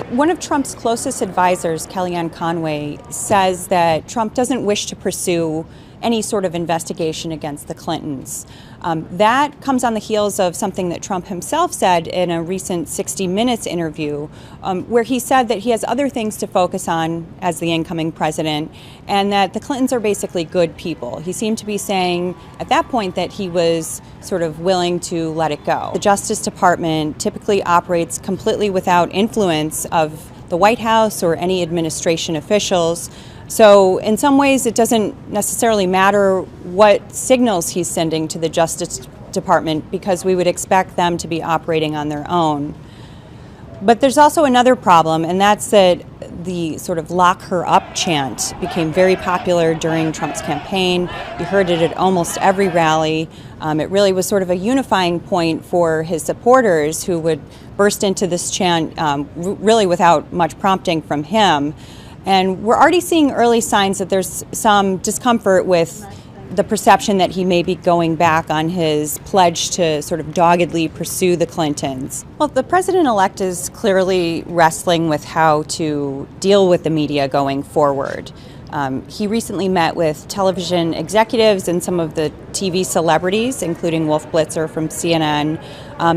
One of Trump's closest advisors, Kellyanne Conway, says that Trump doesn't wish to pursue any sort of investigation against the Clintons. That comes on the heels of something that Trump himself said in a recent 60 Minutes interview, where he said that he has other things to focus on as the incoming president, and that the Clintons are basically good people. He seemed to be saying at that point that he was sort of willing to let it go. The Justice Department typically operates completely without influence of the White House or any administration officials. So in some ways, it doesn't necessarily matter what signals he's sending to the Justice Department, because we would expect them to be operating on their own. But there's also another problem, and that's that the sort of lock her up chant became very popular during Trump's campaign. You heard it at almost every rally. It really was sort of a unifying point for his supporters, who would burst into this chant really without much prompting from him. And we're already seeing early signs that there's some discomfort with the perception that he may be going back on his pledge to sort of doggedly pursue the Clintons. Well, the president-elect is clearly wrestling with how to deal with the media going forward. He recently met with television executives and some of the TV celebrities, including Wolf Blitzer from CNN.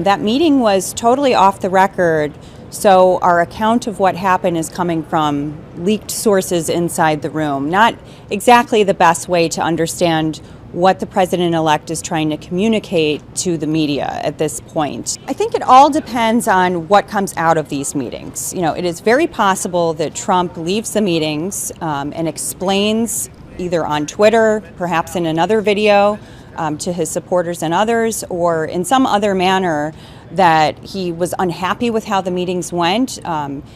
That meeting was totally off the record. So our account of what happened is coming from leaked sources inside the room. Not exactly the best way to understand what the president-elect is trying to communicate to the media at this point. I think it all depends on what comes out of these meetings. You know, it is very possible that Trump leaves the meetings and explains either on Twitter, perhaps in another video, to his supporters and others, or in some other manner, that he was unhappy with how the meetings went.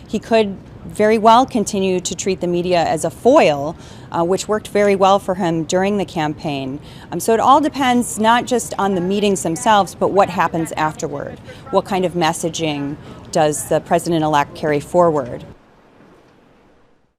He could very well continue to treat the media as a foil, which worked very well for him during the campaign. So it all depends not just on the meetings themselves, but what happens afterward. What kind of messaging does the president-elect carry forward?